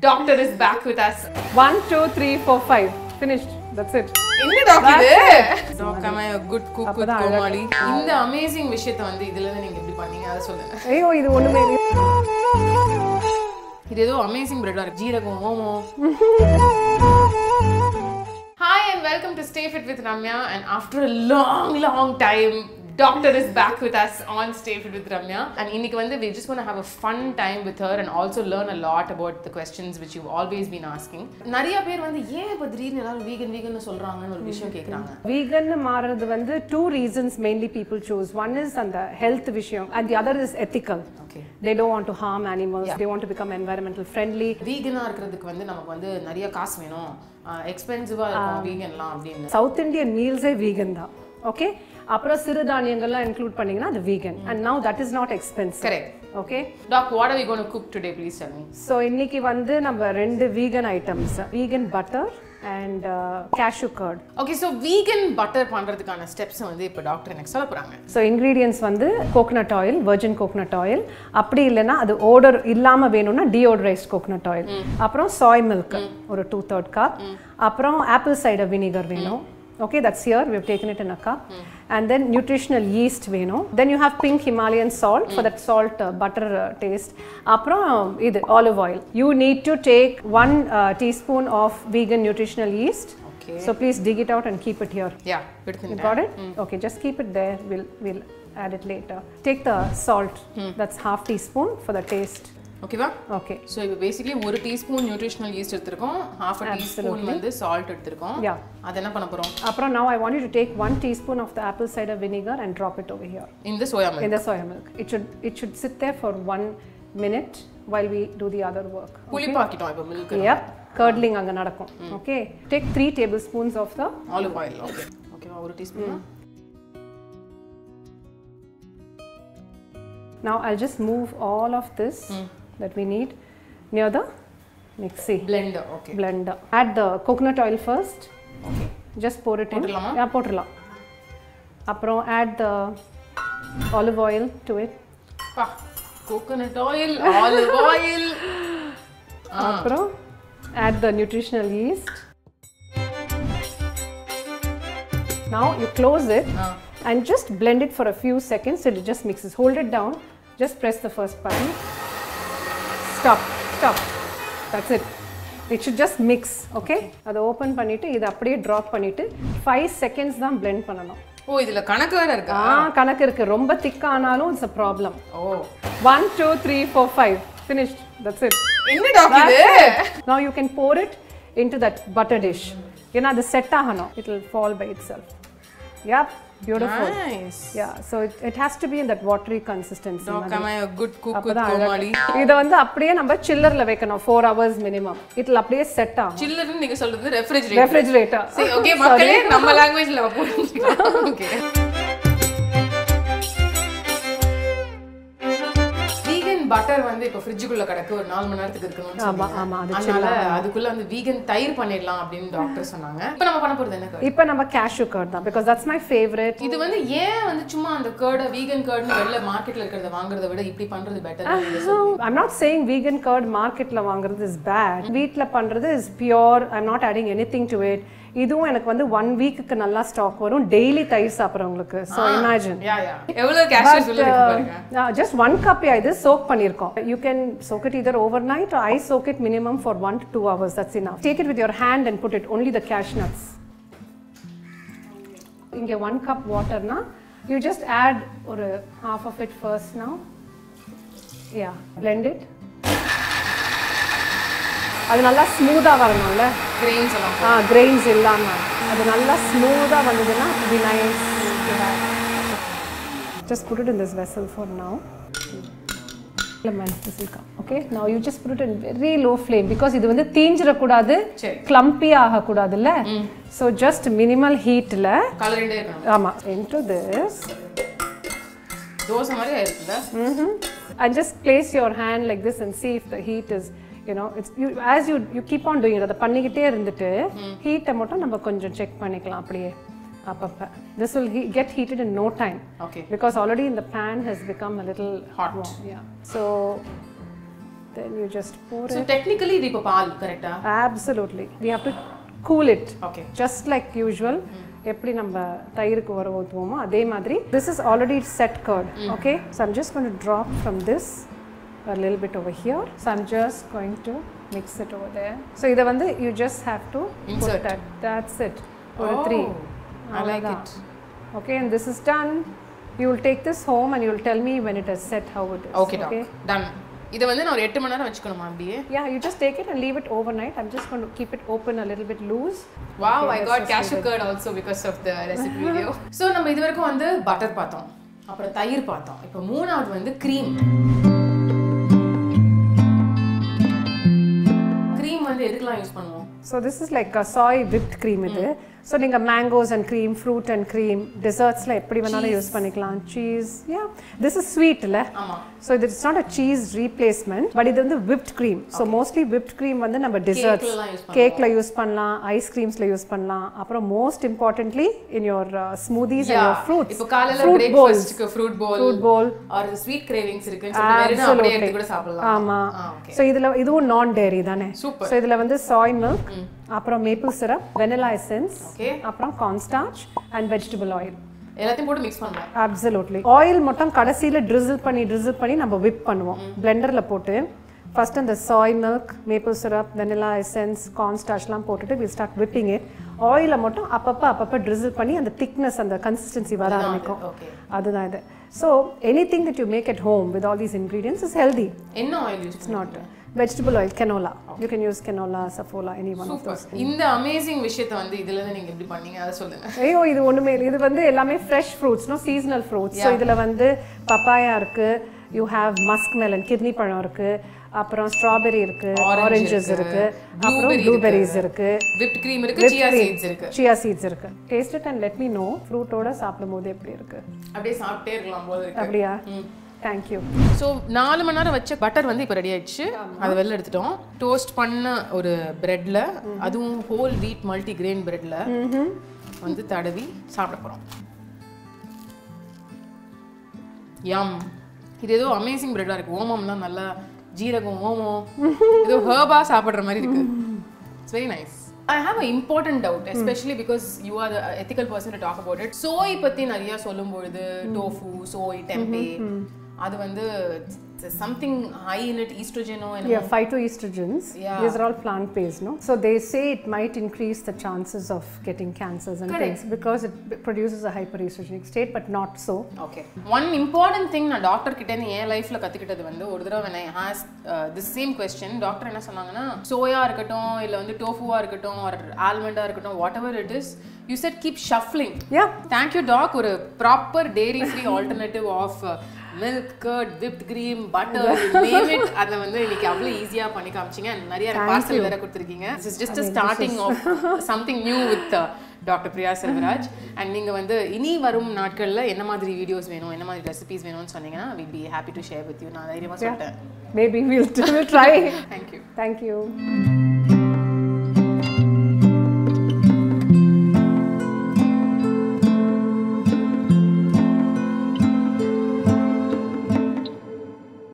Doctor is back with us. 1, 2, 3, 4, 5. Finished. That's it. என்ன டாக் இது? டாக் am I a good cook with Komali? இந்த அமேசிங் விஷயத்தை வந்து இதுல இருந்து நீங்க எப்படி பண்ணீங்க அத சொல்லுங்க. ஐயோ இது ஒண்ணுமே இல்ல. இது ஏதோ அமேசிங் பிரெட்டா இருக்கு. ஜீரகம் ஓமம். Hi and welcome to Stay Fit with Ramya, and after a long time Doctor is back with us on Stay Fit with Ramya, and இன்னைக்கு வந்து we just want to have a fun time with her and also learn a lot about the questions which you've always been asking. நிறைய பேர் வந்து ஏன் இப்ப திடீர்னு எல்லாரும் vegan சொல்றாங்கன்னு ஒரு விஷயம் கேக்குறாங்க. Vegan மாறது வந்து two reasons mainly people choose. One is அந்த health விஷயம் and the other is ethical. Okay. They don't want to harm animals. They want to become environmental friendly. Vegan இருக்கிறதுக்கு வந்து நமக்கு வந்து நிறைய காசு வேணும். எக்ஸ்பென்சிவா இருக்கும் veganலாம் அப்படினு. South Indian meals vegan தான். Okay? அப்புறம் சிறுதானியங்கள்லாம் இன்க்ளூட் பண்ணீங்கன்னா அது vegan, and now that is not expensive. Correct. Okay? Doc, what are we going to cook today? Please tell me. So இன்னைக்கு வந்து நம்ம ரெண்டு vegan items, vegan butter and cashew curd. Okay, so vegan butter பண்றதுக்கான steps வந்து இப்ப doctor எனக்கு சொல்ல போறாங்க. So ingredients வந்து coconut oil, virgin coconut oil. அப்படி இல்லனா அது odor இல்லாம வேணும்னா deodorized coconut oil. அப்புறம் soy milk ஒரு 2/3 cup. அப்புறம் apple cider vinegar வேணும். Okay, that's here. We have taken it in a cup. And then nutritional yeast veno. Then you have pink Himalayan salt for that salt butter taste. Apram idu olive oil. You need to take 1 teaspoon of vegan nutritional yeast. Okay. So please dig it out and keep it here. Yeah, put it in. You got it? Okay, just keep it there. We'll add it later. Take the salt. That's half teaspoon for the taste. Okay va? Okay. So இப்போ basically 1 teaspoon nutritional yeast எடுத்துறோம், half a teaspoon வந்து salt எடுத்துறோம். Yeah. அத என்ன பண்ணப் போறோம்? அப்புறம் now I want you to take 1 teaspoon of the apple cider vinegar and drop it over here. In the soya milk. In the soya milk. It should sit there for 1 minute while we do the other work. புளிப்பாக்கிட்டோம் இப்போ milk. Yep. Curdling அங்க நடக்கும். Okay. Take 3 tablespoons of the olive oil. Okay. Okay, 1 teaspoon. Now I'll just move all of this that we need near the mixie blender. Okay. Blender. Add the coconut oil first. Okay. Just pour it in. Yeah, போட்டுறலாம். அப்புறம் add the olive oil to it. Coconut oil, olive oil. அப்புறம் add the nutritional yeast. Now you close it and just blend it for a few seconds till it just mixes. Hold it down. Just press the first button. Stop. That's it. It should just mix. Okay? அதை open பண்ணிட்டு இத அப்படியே drop பண்ணிட்டு 5 seconds தான் blend பண்ணனும். ஓ இதுல கணக்கு வேற இருக்கா? கணக்கு இருக்கு. ரொம்ப திக் ஆனாலும் it's a problem. Oh 1 2 3 4 5 finished. That's it. என்ன டாக் இது? Now you can pour it into that butter dish. ஏன்னா அது செட் ஆகணும். It will fall by itself. Yep. Beautiful. Nice. Yeah, so it has to be in that watery consistency. Doc, am I a good cook with கோமாளி? இத வந்து அப்படியே நம்ம சில்லர்ல வைக்கணும் 4 hours minimum. It'll அப்படியே set ஆகும். சில்லர்னு நீங்க சொல்றது ரெஃப்ரிஜரேட்டர். ரெஃப்ரிஜரேட்டர். சரி, ஓகே மக்களே நம்ம லாங்குவேஜ்ல போடுங்க. ஓகே. பட்டர் வந்து இப்ப ஃப்ரிட்ஜுக்குள்ள கிடக்கு ஒரு 4 மணி நேரத்துக்கு இருக்கணும்னு சொன்னாங்க. ஆமா அதனால அதுக்குள்ள வந்து வீகன் தயிர் பண்ணிடலாம் அப்படின்னு டாக்டர் சொன்னாங்க. இப்போ நம்ம பண்ண போறது என்ன curd? இப்போ நம்ம cashew curd தான் because that's my favorite. இது வந்து ஏன் வந்து சும்மா அந்த curd வீகன் curd-னு வெளிய மார்க்கெட்ல இருக்கிறத வாங்குறத விட இப்படி பண்றது பெட்டர் ன்னு I'm not saying vegan curd மார்க்கெட்ல வாங்குறது is bad. வீட்ல பண்றது is pure. I'm not adding anything to it. இதுவும் எனக்கு வந்து 1 வீக்குக்கு நல்லா ஸ்டாக் வரும் டெய்லி தயிர் சாப்பிடுறவங்களுக்கு. So imagine. Yeah. எவ்வளவு cashews உள்ள இருக்கு பாருங்க. Just 1 cup இது soak பண்ணிருக்கோம். You can soak it either overnight or I soak it minimum for 1 to 2 hours. That's enough. Take it with your hand and put it only the cashew nuts. இங்க 1 cup water na you just add ஒரு half of it first now. Yeah, blend it. அது நல்லா ஸ்மூதா வரணும்ல grains எல்லாம் grains இல்லாம அது நல்லா ஸ்மூதா வந்ததுன்னா it will be nice to have. Just put it in this vessel for now. This will come. Okay, now you just put it in very low flame because இது வந்து தீஞ்சிர கூடாது clumpy ஆக கூடாதுல. So just minimal heatல கலரிண்டே இருக்கணும். ஆமா into this dosa மாதிரி இருக்குதா? And just place your hand like this and see if the heat is it's as you keep on doing it. அத பண்ணிக்கிட்டே இருந்துட்டு ஹீட்ட மட்டும் நம்ம கொஞ்சம் செக் பண்ணிக்கலாம் அப்படியே அப்பப்ப. This will get heated in no time. Okay. Because already in the pan has become a little hot. warm. Yeah. So Then you just pour So it. technically இது இப்போ பால் கரெக்ட்டா? Absolutely. We have to cool it. Okay. Just like usual. எப்படி நம்ம தயிருக்கு வர ஊத்துவோமோ அதே மாதிரி. This is already set curd. Okay. So I'm just going to drop from this a little bit over here. So I'm just going to mix it over there. So இத வந்து you just have to insert put that. That's it. For 3. I like it. Okay, and this is done. You will take this home and you will tell me when it has set how it is. Okay, okay. Done. இத வந்து நான் ஒரு 8 மணி நேரம் வெச்சுக்கணுமா அப்படியே? Yeah, you just take it and leave it overnight. I'm just going to keep it open a little bit loose. Wow, okay, I got cashew curd also because of the recipe video. So நம்ம இதுவரைக்கும் வந்து butter பார்த்தோம். அப்புறம் தயிர் பார்த்தோம். இப்போ மூணாவது வந்து cream. Cream வந்து எதுக்கெல்லாம் யூஸ் பண்ணுவோம்? So this is like a soy whipped cream இது. So நீங்க mangoes and cream, fruit and cream, dessertsல எப்படி வேணாலும் யூஸ் பண்ணிக்கலாம். Cheese, yeah. This is sweet இல்ல? ஆமா. So it's not a cheese replacement, but இது வந்து whipped cream. So mostly whipped cream வந்து நம்ம desserts, cakeல யூஸ் பண்ணலாம், ice creamsல யூஸ் பண்ணலாம். அப்புறம் most importantly in your smoothies and your fruits. இப்போ காலையில breakfastக்கு fruit bowl or sweet cravings இருக்குன்னு சொல்லிட்டு வெறும் அப்படியே எடுத்து கூட சாப்பிடலாம். ஆமா. So இதுவும் non dairy தானே. So இதுல வந்து soy milk, அப்புறம் maple syrup, vanilla essence, அப்புறம் cornstarch and vegetable oil. எல்லாத்தையும் போட்டு mix பண்ணலாம். Absolutely. Oil மட்டும் கடைசில drizzle பண்ணி நம்ம whip பண்ணுவோம். blenderல போட்டு first அந்த soy milk, maple syrup, vanilla essence, cornstarchலாம் போட்டுட்டு we start whipping it. oil மட்டும் அப்பப்ப drizzle பண்ணி அந்த thickness அந்த consistency வர ஆரம்பிக்கும். அதுதான் இது. So anything that you make at home with all these ingredients is healthy. என்ன oil use It's not vegetable oil, canola. You can use canola, safflower, any one of those. இந்த amazing விஷயத்தை வந்து இதுல இருந்து நீங்க எப்படி பண்ணீங்க அத சொல்லுங்க. ஐயோ இது ஒண்ணுமே இல்ல. இது வந்து எல்லாமே fresh fruits, no seasonal fruits. So இதுல வந்து papaya இருக்கு, you have muskmelon, kidney பழம் இருக்கு, அப்புறம் strawberry இருக்கு, oranges இருக்கு, அப்புறம் blueberries இருக்கு, whipped cream இருக்கு, chia seeds இருக்கு. Taste it and let me know fruit ஓட சாப்பிடும்போது எப்படி இருக்கு. அப்படியே சாப்பிட்டே இருக்கலாம் போல இருக்கு. அப்படியே. Thank you. So 4 மணி நேரம் வச்ச பட்டர் வந்து இப்போ ரெடி ஆயிடுச்சு. அது வெளில எடுத்துட்டோம். டோஸ்ட் பண்ண ஒரு பிரெட்ல, அதுவும் ஹோல் வீட் மல்டி கிரெயின் பிரெட்ல வந்து தடவி சாப்பிட போறோம். யம். இது ஏதோ அமேசிங் பிரெட்டா இருக்கு. ஓமம்லாம் நல்லா ஜீரகம் ஓமம் ஏதோ ஹர்பா சாப்பிடுற மாதிரி இருக்கு. It's very nice. I have an important doubt, especially because you are the ethical person to talk about it. Soy பத்தி நிறைய சொல்லும்போது tofu, soy, tempeh அது வந்து something high in it, estrogen or yeah, phytoestrogens. These are all plant based, no? So they say it might increase the chances of getting cancers and things because it produces a hyperestrogenic state, but not so. Okay. One important thing na doctor kitta in my life la kathikkittadu vandu oru thara when I asked this same question, doctor enna sonnanga na soya irukattum illa vandu tofu ah irukattum or almond ah irukattum, whatever it is, you said keep shuffling. Yeah. Thank you doc, or a proper dairy free alternative of milk, curd, whipped cream, butter, you name it. அத வந்து இன்னைக்கு அவ்வளவு ஈஸியா பண்ணி காமிச்சீங்க. நிறைய parcel வேற கொடுத்திருக்கீங்க. This is just a starting of something new with Dr. Priya Selvaraj. And நீங்க வந்து இனி வரும் நாட்கள்ல என்ன மாதிரி வீடியோஸ் வேணும், என்ன மாதிரி ரெசிபீஸ் வேணும்னு சொன்னீங்கன்னா we'll be happy to share with you. நான் தைரியமா சொல்றேன். Maybe we'll try. Thank you. Thank you.